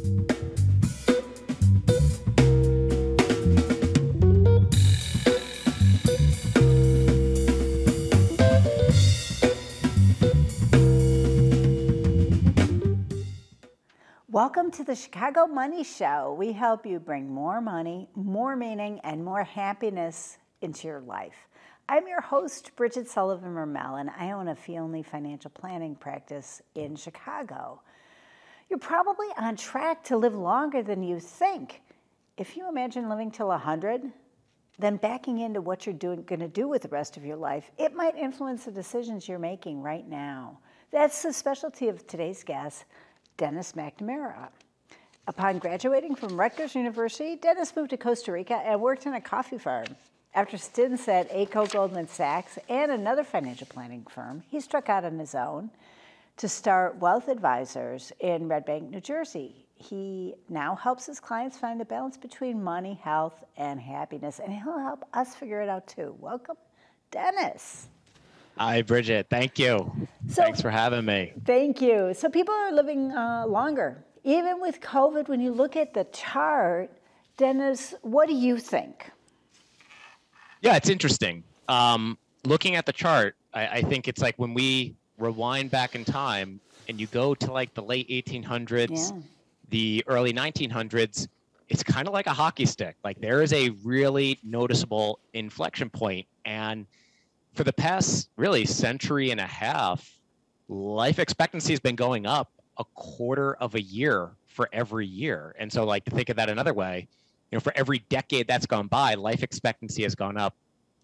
Welcome to the Chicago Money Show. We help you bring more money, more meaning, and more happiness into your life. I'm your host, Bridget Sullivan Mermel, and I own a fee-only financial planning practice in Chicago. You're probably on track to live longer than you think. If you imagine living till 100, then backing into what you're going to do with the rest of your life, it might influence the decisions you're making right now. That's the specialty of today's guest, Dennis McNamara. Upon graduating from Rutgers University, Dennis moved to Costa Rica and worked on a coffee farm. After stints at ACO Goldman Sachs and another financial planning firm, he struck out on his own to start Wealth Advisors in Red Bank, New Jersey. He now helps his clients find the balance between money, health, and happiness, and he'll help us figure it out too. Welcome, Dennis. Hi, Bridget. Thank you. Thanks for having me. Thank you. So people are living longer. Even with COVID, when you look at the chart, Dennis, what do you think? Yeah, it's interesting. Looking at the chart, I think it's like when we rewind back in time and you go to like the late 1800s, the early 1900s, it's kind of like a hockey stick. Like there is a really noticeable inflection point. And for the past really century and a half, life expectancy has been going up a quarter of a year for every year. And so like to think of that another way, you know, for every decade that's gone by, life expectancy has gone up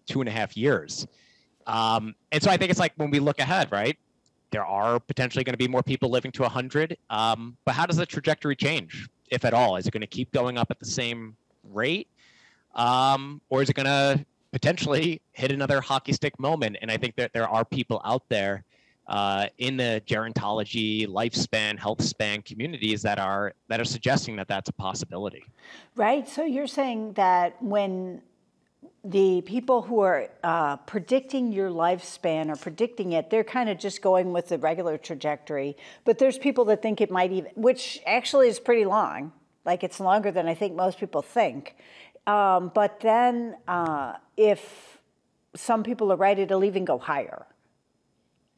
2.5 years. And so I think it's like when we look ahead, right, there are potentially going to be more people living to 100. But how does the trajectory change, if at all? Is it going to keep going up at the same rate? Or is it going to potentially hit another hockey stick moment? And I think that there are people out there in the gerontology, lifespan, health span communities that are suggesting that that's a possibility. Right. So you're saying that when the people who are predicting your lifespan or predicting it, they're kind of just going with the regular trajectory. But there's people that think it might even, which actually is pretty long. Like it's longer than I think most people think. But then if some people are right, it'll even go higher.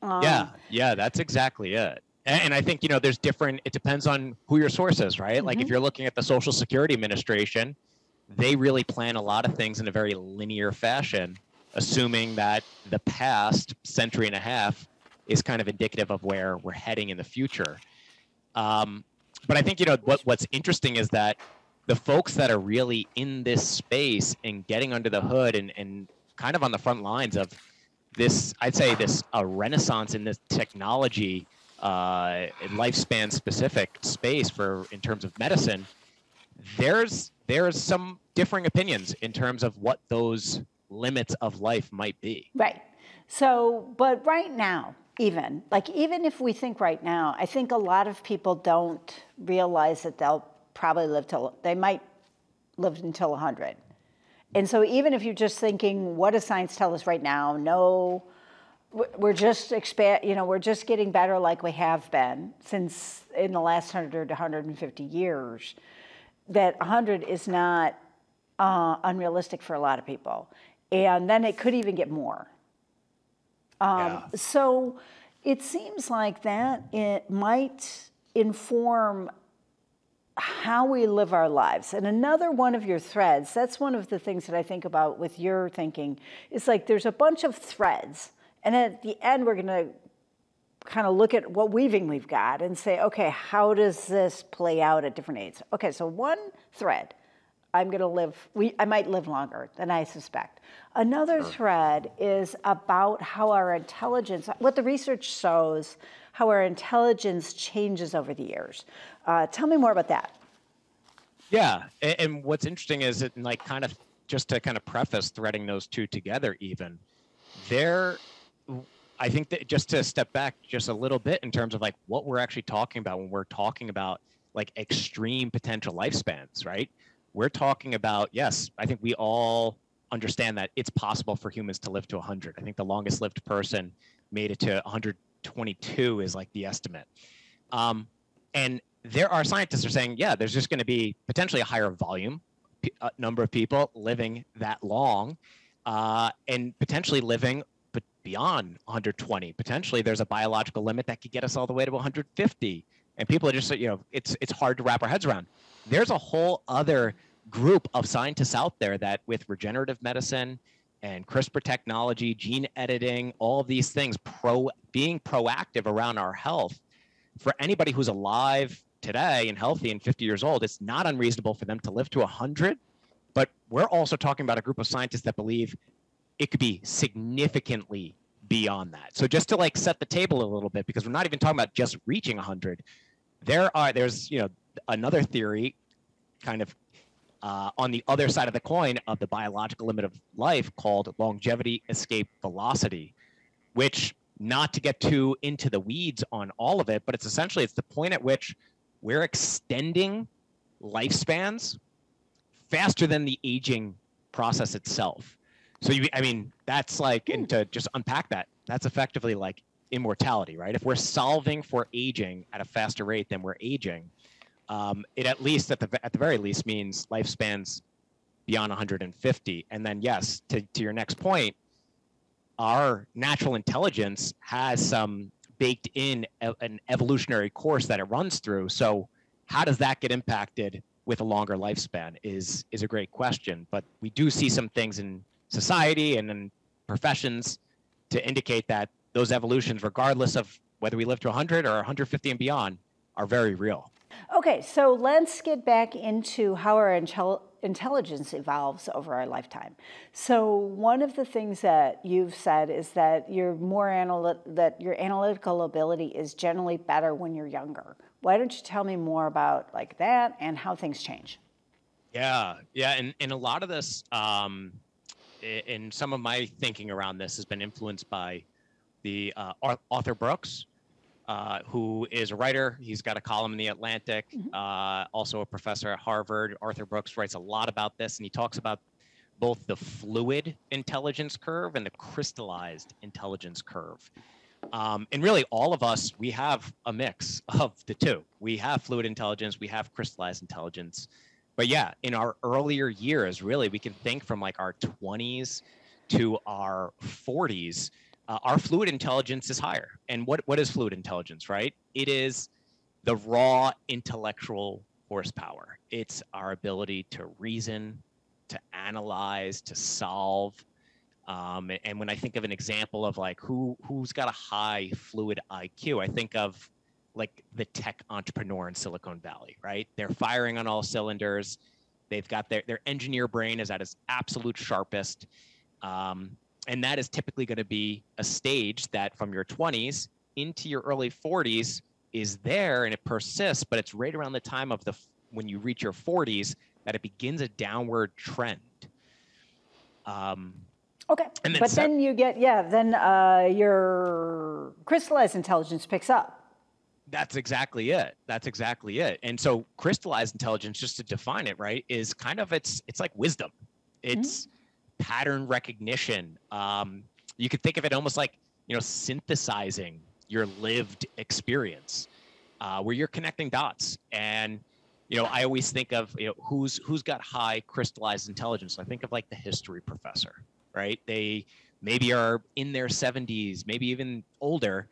Yeah, that's exactly it. And I think, you know, there's different, it depends on who your source is, right? Mm-hmm. Like if you're looking at the Social Security Administration, they really plan a lot of things in a very linear fashion, assuming that the past century and a half is kind of indicative of where we're heading in the future. But I think, you know, what's interesting is that the folks that are really in this space and getting under the hood and kind of on the front lines of this, I'd say this renaissance in this technology, lifespan specific space in terms of medicine, there's some differing opinions in terms of what those limits of life might be. Right. So, but right now, even if we think right now, I think a lot of people don't realize that they'll probably they might live until 100. And so even if you're just thinking, what does science tell us right now? No, we're just we're just getting better like we have been since in the last 100 to 150 years, that 100 is not unrealistic for a lot of people. And then it could even get more. So it seems like that it might inform how we live our lives. And another one of your threads, that's one of the things that I think about with your thinking, is like there's a bunch of threads. And at the end, we're going to kind of look at what weaving we've got and say, okay, how does this play out at different ages? Okay, so one thread, I might live longer than I suspect. Another thread is about how our intelligence, what the research shows, how our intelligence changes over the years. Tell me more about that. Yeah, and what's interesting is it, like, kind of just to kind of preface threading those two together, even I think that just to step back just a little bit in terms of like what we're actually talking about when we're talking about like extreme potential lifespans, right? We're talking about, yes, I think we all understand that it's possible for humans to live to 100. I think the longest lived person made it to 122 is like the estimate. And there are scientists who are saying, yeah, there's just going to be potentially a higher volume, number of people living that long, and potentially living beyond 120. Potentially, there's a biological limit that could get us all the way to 150. And people are just, it's hard to wrap our heads around. There's a whole other group of scientists out there that with regenerative medicine and CRISPR technology, gene editing, all of these things, being proactive around our health. For anybody who's alive today and healthy and 50 years old, it's not unreasonable for them to live to 100. But we're also talking about a group of scientists that believe it could be significantly beyond that. So just to like set the table a little bit, because we're not even talking about just reaching 100. There's another theory kind of on the other side of the coin of the biological limit of life called longevity escape velocity, which, not to get too into the weeds on all of it, but it's the point at which we're extending lifespans faster than the aging process itself. So that's like, and to just unpack that, that's effectively like immortality, right? If we're solving for aging at a faster rate than we're aging, it at the very least means lifespans beyond 150. And then yes, to your next point, our natural intelligence has some baked in an evolutionary course that it runs through. So how does that get impacted with a longer lifespan is a great question. But we do see some things in society and in professions to indicate that those evolutions, regardless of whether we live to 100 or 150 and beyond, are very real. Okay, so let's get back into how our intelligence evolves over our lifetime. So one of the things that you've said is that your analytical ability is generally better when you're younger. Why don't you tell me more about like that and how things change? Yeah, and a lot of this, and some of my thinking around this has been influenced by the Arthur Brooks, who is a writer. He's got a column in The Atlantic, also a professor at Harvard. Arthur Brooks writes a lot about this, and he talks about both the fluid intelligence curve and the crystallized intelligence curve. And really, all of us, we have a mix of the two. We have fluid intelligence, we have crystallized intelligence. But yeah, in our earlier years, really, we can think from like our 20s to our 40s, our fluid intelligence is higher. And what is fluid intelligence, right? It is the raw intellectual horsepower. It's our ability to reason, to analyze, to solve. And when I think of an example of like who's got a high fluid IQ, I think of like the tech entrepreneur in Silicon Valley, right? They're firing on all cylinders. They've got their engineer brain is at its absolute sharpest. And that is typically going to be a stage that from your 20s into your early 40s is there and it persists, but it's right around the time of when you reach your 40s that it begins a downward trend. Okay, but then you get, your crystallized intelligence picks up. That's exactly it. And so crystallized intelligence, just to define it, right, is kind of, it's like wisdom. It's pattern recognition. You could think of it almost like, synthesizing your lived experience, where you're connecting dots. And, I always think of, who's got high crystallized intelligence. I think of like the history professor, right? They maybe are in their 70s, maybe even older,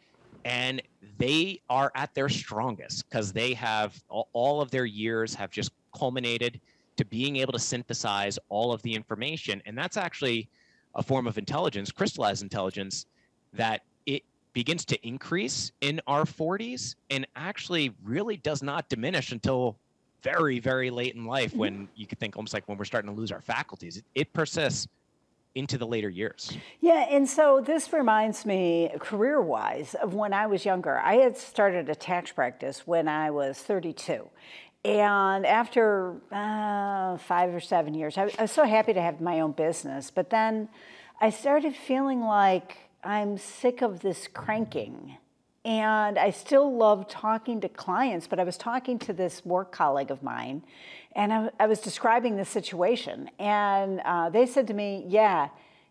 and they are at their strongest because they have all of their years have just culminated to being able to synthesize all of the information. And that's actually a form of intelligence, crystallized intelligence, that it begins to increase in our 40s and actually really does not diminish until very, very late in life, when you could think almost like when we're starting to lose our faculties. It persists into the later years. Yeah, and so this reminds me, career-wise, of when I was younger. I had started a tax practice when I was 32. And after 5 or 7 years, I was so happy to have my own business. But then I started feeling like I'm sick of this cranking. And I still love talking to clients, but I was talking to this work colleague of mine, and I was describing the situation. And they said to me, yeah,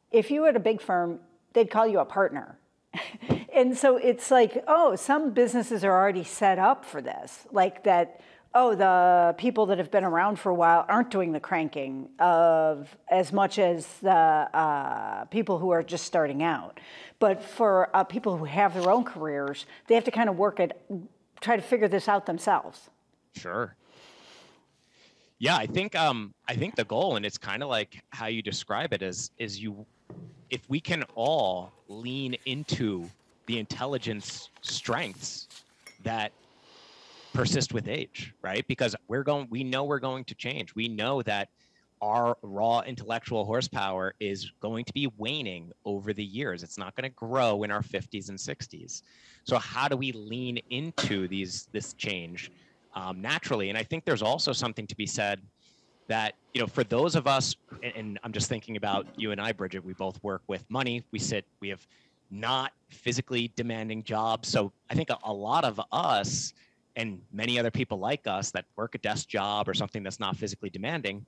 if you were at a big firm, they'd call you a partner. And so it's like, oh, some businesses are already set up for this. Like that, oh, the people that have been around for a while aren't doing the cranking of as much as the people who are just starting out. But for people who have their own careers, they have to kind of try to figure this out themselves. Sure. Yeah, I think the goal, and it's kind of like how you describe it, is if we can all lean into the intelligence strengths that persist with age, right? Because we know we're going to change. We know that our raw intellectual horsepower is going to be waning over the years. It's not going to grow in our 50s and 60s. So how do we lean into this change naturally? And I think there's also something to be said that, for those of us, and I'm just thinking about you and I, Bridget, we both work with money. We have not physically demanding jobs. So I think a lot of us and many other people like us that work a desk job or something that's not physically demanding,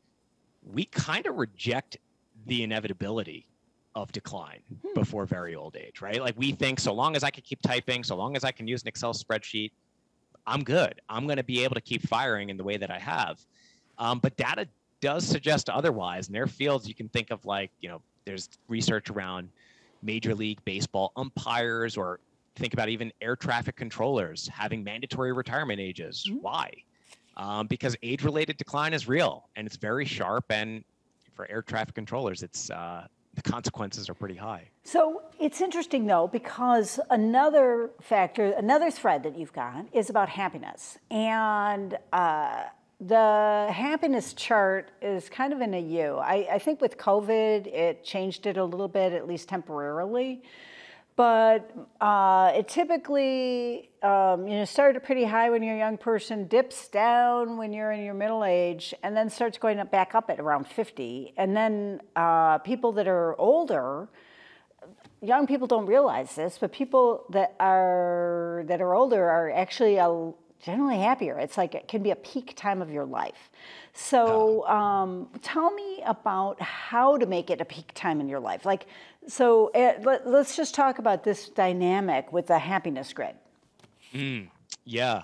we kind of reject the inevitability of decline before very old age, right? Like we think so long as I can keep typing, so long as I can use an Excel spreadsheet, I'm good. I'm going to be able to keep firing in the way that I have. But data does suggest otherwise. In their fields, you can think of like, there's research around Major League Baseball umpires, or think about even air traffic controllers having mandatory retirement ages. Why? Because age-related decline is real, and it's very sharp. And for air traffic controllers, it's the consequences are pretty high. So it's interesting, though, because another thread that you've got is about happiness. And the happiness chart is kind of in a U. I think with COVID, it changed it a little bit, at least temporarily. But it typically, started pretty high when you're a young person, dips down when you're in your middle age, and then starts going back up at around 50. And then people that are older, young people don't realize this, but people that are older are actually generally happier. It's like it can be a peak time of your life. So tell me about how to make it a peak time in your life. Let's just talk about this dynamic with the happiness grid. Yeah.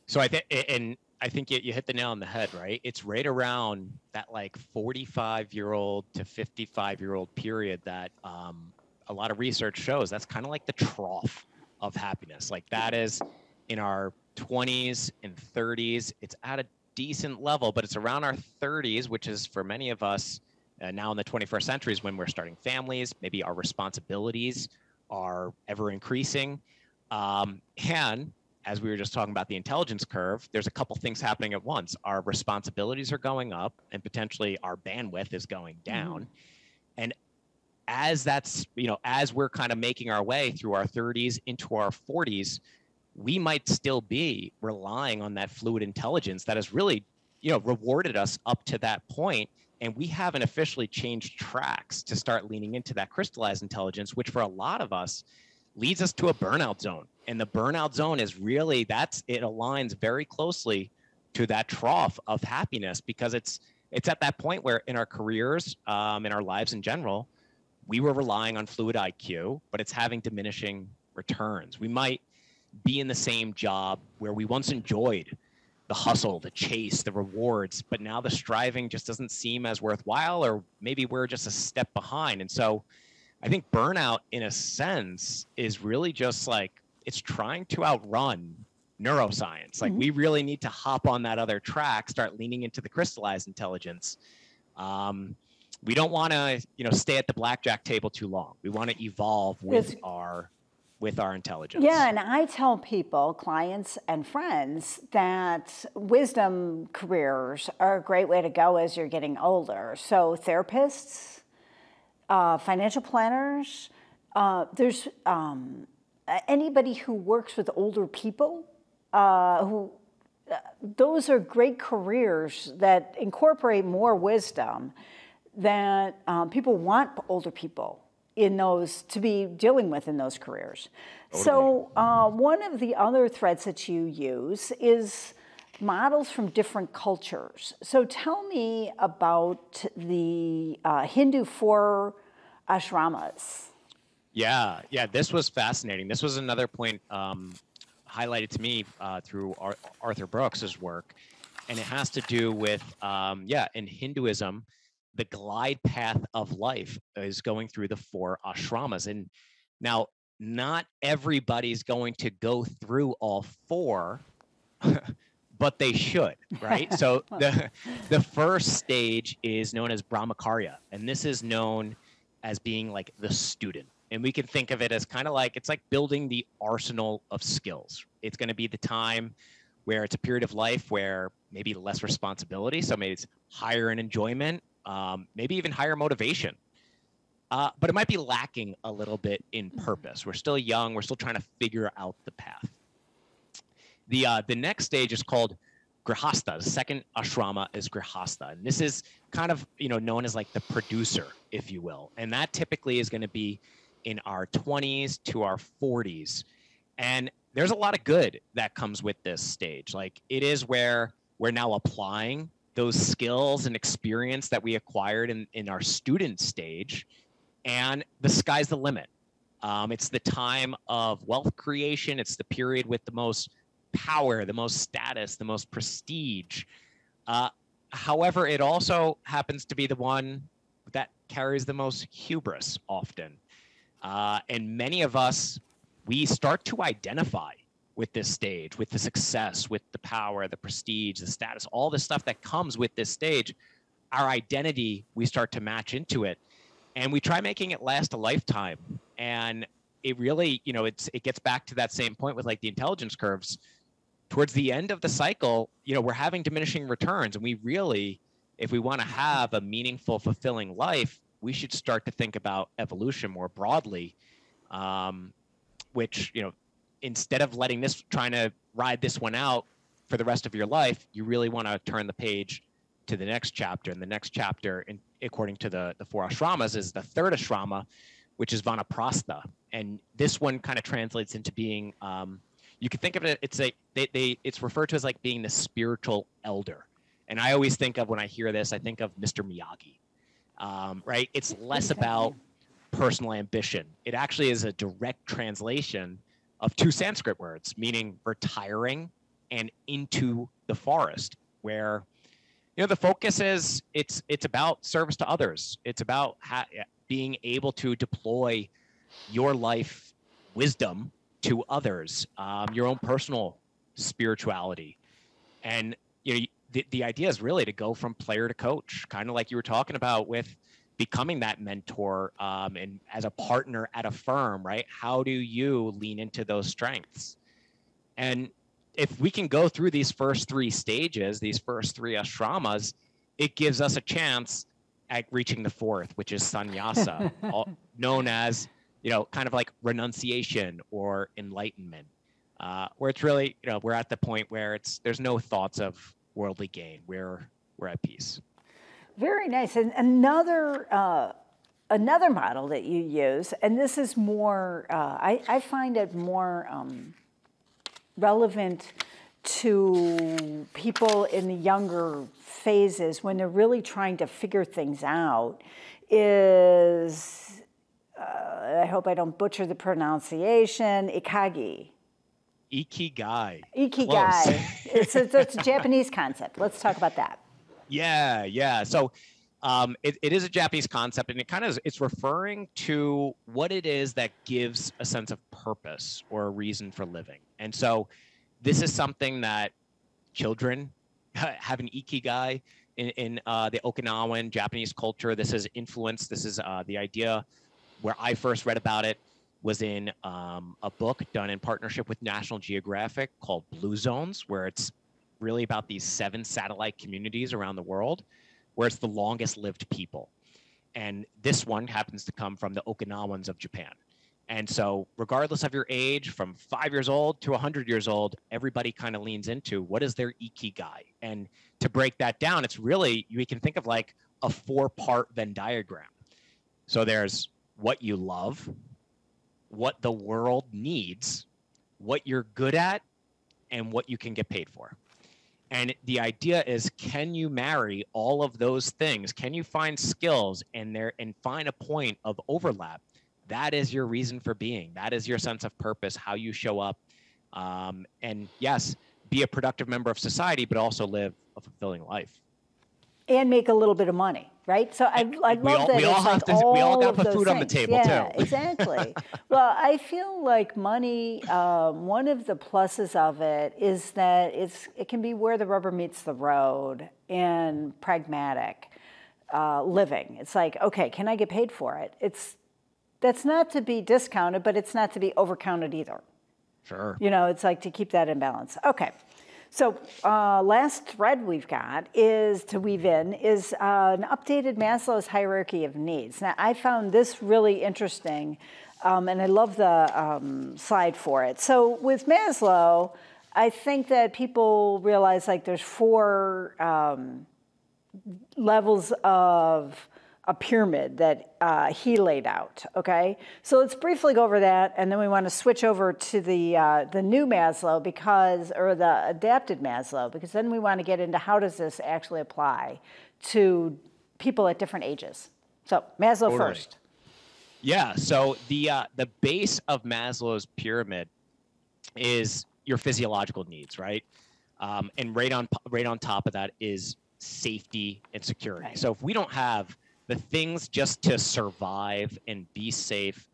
So I think you hit the nail on the head, right? It's right around that like 45-year-old to 55-year-old period that a lot of research shows that's kind of like the trough of happiness. Like that is in our 20s and 30s. It's at a decent level, but it's around our 30s, which is for many of us now in the 21st century is when we're starting families. Maybe our responsibilities are ever increasing. And as we were just talking about the intelligence curve, there's a couple things happening at once. Our responsibilities are going up and potentially our bandwidth is going down. And as as we're kind of making our way through our 30s into our 40s, we might still be relying on that fluid intelligence that has really, rewarded us up to that point. And we haven't officially changed tracks to start leaning into that crystallized intelligence, which for a lot of us leads us to a burnout zone. And the burnout zone is really, it aligns very closely to that trough of happiness, because it's at that point where in our careers, in our lives in general, we were relying on fluid IQ, but it's having diminishing returns. We might be in the same job where we once enjoyed the hustle, the chase, the rewards, but now the striving just doesn't seem as worthwhile, or maybe we're just a step behind. And so I think burnout in a sense is really just like, it's trying to outrun neuroscience. Like we really need to hop on that other track, start leaning into the crystallized intelligence. We don't want to, stay at the blackjack table too long. We want to evolve with our intelligence. Yeah, and I tell people, clients and friends, that wisdom careers are a great way to go as you're getting older. So therapists, financial planners, there's anybody who works with older people, those are great careers that incorporate more wisdom that people want older people in those to be dealing with in those careers. Totally. So one of the other threads that you use is models from different cultures. So tell me about the Hindu 4 ashramas. Yeah, yeah, this was fascinating. This was another point highlighted to me through Arthur Brooks's work, and it has to do with yeah, in Hinduism, the glide path of life is going through the 4 ashramas, and now not everybody's going to go through all 4, but they should, right? So the first stage is known as brahmacharya, and this is known as being like the student. And we can think of it as kind of like, it's like building the arsenal of skills. It's going to be the time where it's a period of life where maybe less responsibility, so maybe it's higher in enjoyment, maybe even higher motivation. But it might be lacking a little bit in purpose. We're still young. We're still trying to figure out the path. The next stage is called grihastha. The second ashrama is grihastha, and this is kind of known as like the producer, if you will. And that typically is going to be in our 20s to our 40s. And there's a lot of good that comes with this stage. Like, it is where we're now applying those skills and experience that we acquired in our student stage, and the sky's the limit. It's the time of wealth creation. It's the period with the most power, the most status, the most prestige. However, it also happens to be the one that carries the most hubris often. And many of us, we start to identify with this stage, with the success, with the power, the prestige, the status, all the stuff that comes with this stage. Our identity, we start to match into it. And we try making it last a lifetime. And it really, it gets back to that same point with like the intelligence curves. Towards the end of the cycle, we're having diminishing returns. And we really, if we want to have a meaningful, fulfilling life, we should start to think about evolution more broadly, which, instead of trying to ride this one out for the rest of your life, you really want to turn the page to the next chapter. And the next chapter, according to the 4 ashramas, is the third ashrama, which is vanaprastha. And this one kind of translates into being, you can think of it, it's referred to as like being the spiritual elder. And I always think of, when I hear this, I think of Mr. Miyagi, right? It's less about personal ambition. It actually is a direct translation of 2 Sanskrit words, meaning retiring and into the forest, where the focus is it's about service to others. It's about being able to deploy your life wisdom to others, your own personal spirituality. And the idea is really to go from player to coach, kind of like you were talking about with becoming that mentor, and as a partner at a firm, right? How do you lean into those strengths? And if we can go through these first 3 stages, these first 3 ashramas, it gives us a chance at reaching the 4th, which is sannyasa, known as, kind of like renunciation or enlightenment, where it's really, we're at the point where there's no thoughts of worldly gain. We're at peace. Very nice. And another model that you use, and this is more, I find it more relevant to people in the younger phases when they're really trying to figure things out, is, I hope I don't butcher the pronunciation, ikigai. Ikigai. Ikigai. It's a Japanese concept. Let's talk about that. Yeah. So it is a Japanese concept, and it's referring to what it is that gives a sense of purpose or a reason for living. And so this is something that children have an ikigai in the Okinawan Japanese culture. This is influenced. This is the idea where I first read about it was in a book done in partnership with National Geographic called Blue Zones, where it's really about these 7 satellite communities around the world, where it's the longest lived people. And this one happens to come from the Okinawans of Japan. And so regardless of your age, from 5 years old to 100 years old, everybody kind of leans into what is their ikigai. And to break that down, it's really, we can think of like a 4-part Venn diagram. So there's what you love, what the world needs, what you're good at, and what you can get paid for. And the idea is, can you marry all of those things? Can you find skills and find a point of overlap that is your reason for being. That is your sense of purpose, how you show up. And yes, be a productive member of society, but also live a fulfilling life. And make a little bit of money, right? So I love that. We all have to. We all got to put food on the table too. Exactly. Well, I feel like money. One of the pluses of it is that it can be where the rubber meets the road and pragmatic living. It's like, okay, can I get paid for it? That's not to be discounted, but it's not to be overcounted either. Sure. It's like to keep that in balance. Okay. So last thread we've got is to weave in is an updated Maslow's hierarchy of needs. Now, I found this really interesting, and I love the slide for it. So with Maslow, I think that people realize like there's 4 levels of a pyramid that he laid out, okay? So let's briefly go over that, and then we want to switch over to the new Maslow or the adapted Maslow, because then we want to get into how does this actually apply to people at different ages. So Maslow first. Yeah, so the base of Maslow's pyramid is your physiological needs, right? And right on top of that is safety and security. Right. So if we don't have the things just to survive and be safe,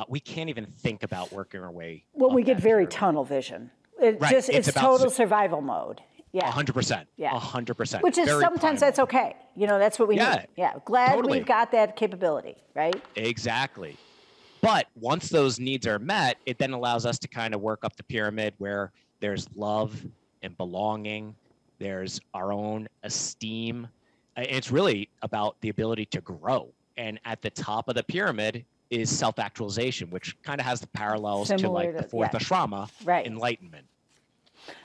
we can't even think about working our way. Well, we get very tunnel vision. It's total survival mode. Yeah. 100%. Yeah. 100%. Which is sometimes that's okay. That's what we need. Yeah. Glad we've got that capability, right? Exactly. But once those needs are met, it then allows us to kind of work up the pyramid where there's love and belonging, there's our own esteem. It's really about the ability to grow. And at the top of the pyramid is self-actualization, which kind of has the parallels to like the fourth ashrama, enlightenment.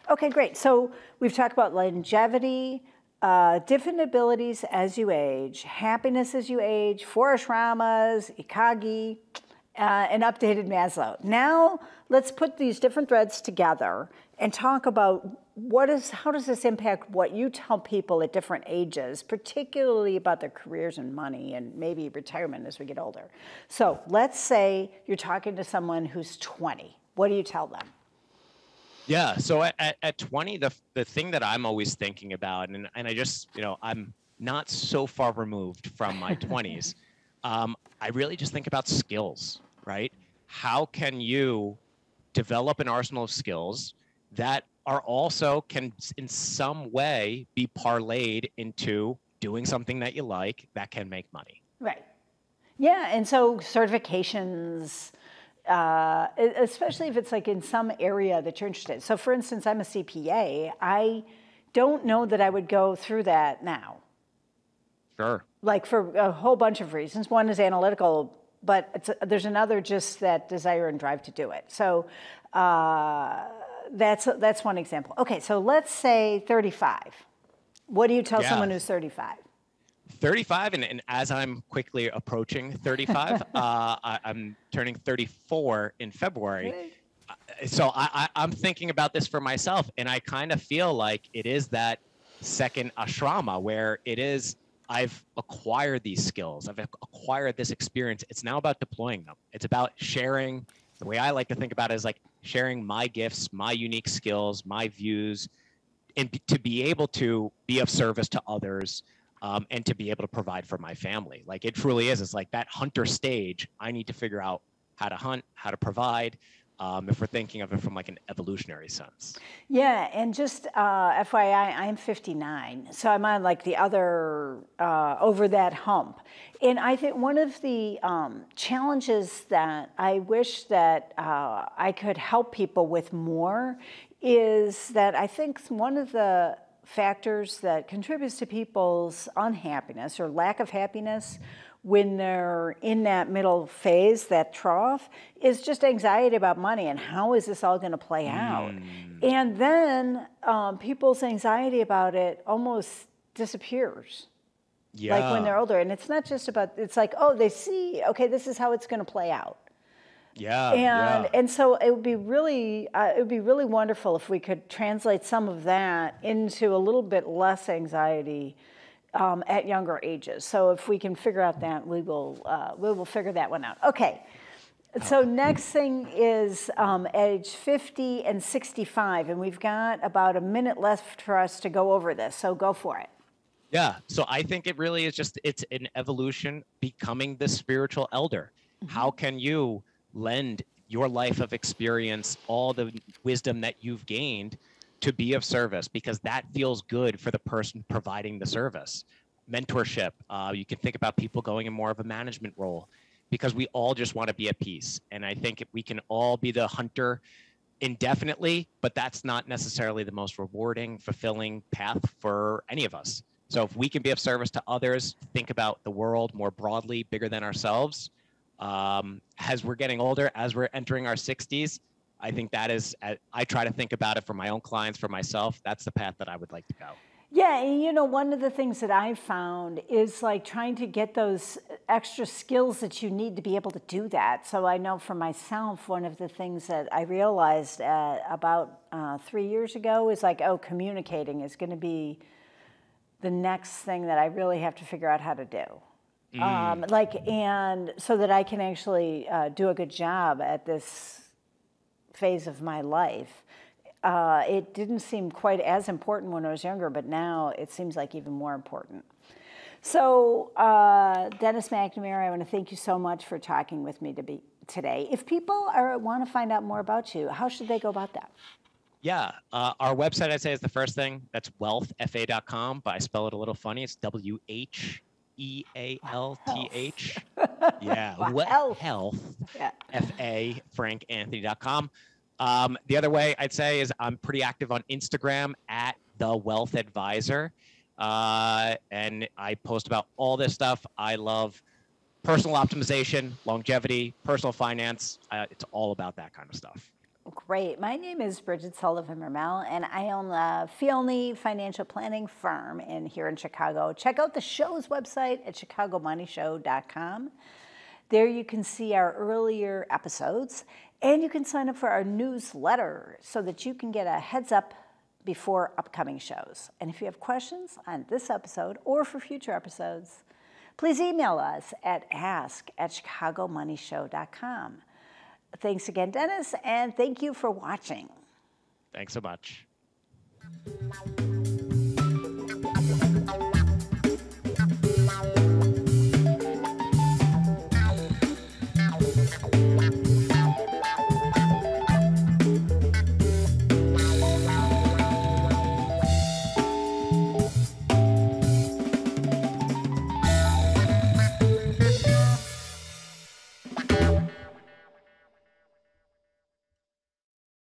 Okay, great. So we've talked about longevity, different abilities as you age, happiness as you age, 4 ashramas, ikagi, and updated Maslow. Now let's put these different threads together and talk about how does this impact what you tell people at different ages, particularly about their careers and money and maybe retirement as we get older. So let's say you're talking to someone who's 20. What do you tell them? Yeah, so at 20, the thing that I'm always thinking about, and I just, I'm not so far removed from my 20s, I really just think about skills, right? How can you develop an arsenal of skills that are also can in some way be parlayed into doing something that you like that can make money? Right. Yeah, and so certifications, especially if it's like in some area that you're interested in. So for instance, I'm a CPA. I don't know that I would go through that now. Sure. Like for a whole bunch of reasons. One is analytical, but there's another just that desire and drive to do it. So that's one example. Okay, so let's say 35. What do you tell someone who's 35? 35, and as I'm quickly approaching 35, I'm turning 34 in February. So I'm thinking about this for myself, and I kind of feel like it is that second ashrama where it is, I've acquired these skills, I've acquired this experience. It's now about deploying them. It's about sharing. The way I like to think about it is like sharing my gifts, my unique skills, my views, and to be able to be of service to others. And to be able to provide for my family. Like it truly is. It's like that hunter stage. I need to figure out how to hunt, how to provide, if we're thinking of it from like an evolutionary sense. Yeah, and just FYI, I'm 59. So I'm on like the other, over that hump. And I think one of the challenges that I wish that I could help people with more is that I think one of the factors that contributes to people's unhappiness or lack of happiness when they're in that middle phase, that trough, is just anxiety about money and how is this all going to play out. And then people's anxiety about it almost disappears. Yeah. Like when they're older. And it's not just about, it's like, oh, they see, okay, this is how it's going to play out. Yeah. And so it would be really wonderful if we could translate some of that into a little bit less anxiety at younger ages. So if we can figure out that, we will figure that one out. Okay, So next thing is age 50 and 65, and we've got about a minute left for us to go over this, so go for it. Yeah, so I think it really is just, it's an evolution, becoming the spiritual elder. How can you lend your life of experience, all the wisdom that you've gained, to be of service? Because that feels good for the person providing the service. Mentorship, you can think about people going in more of a management role, because we all just want to be at peace. And I think we can all be the hunter indefinitely, but that's not necessarily the most rewarding, fulfilling path for any of us. So if we can be of service to others, think about the world more broadly, bigger than ourselves, as we're getting older, as we're entering our 60s, I think that is, I try to think about it for my own clients, for myself. That's the path that I would like to go. Yeah, and you know, one of the things that I've found is like trying to get those extra skills that you need to be able to do that. So I know for myself, one of the things that I realized about 3 years ago is like, oh, communicating is going to be the next thing that I really have to figure out how to do. And so that I can actually do a good job at this phase of my life. It didn't seem quite as important when I was younger, but now it seems like even more important. So, Dennis McNamara, I want to thank you so much for talking with me today. If people want to find out more about you, how should they go about that? Yeah, our website, I'd say, is the first thing. That's whealthfa.com, but I spell it a little funny. It's whealth. Yeah, wHealth. Yeah. FA, FrankAnthony.com. The other way I'd say is I'm pretty active on Instagram at The Wealth Advisor. And I post about all this stuff. I love personal optimization, longevity, personal finance. It's all about that kind of stuff. Great. My name is Bridget Sullivan Mermel, and I own the Fielny Financial Planning Firm here in Chicago. Check out the show's website at chicagomoneyshow.com. There you can see our earlier episodes, and you can sign up for our newsletter so that you can get a heads up before upcoming shows. And if you have questions on this episode or for future episodes, please email us at ask@chicagomoneyshow.com. Thanks again, Dennis, and thank you for watching. Thanks so much.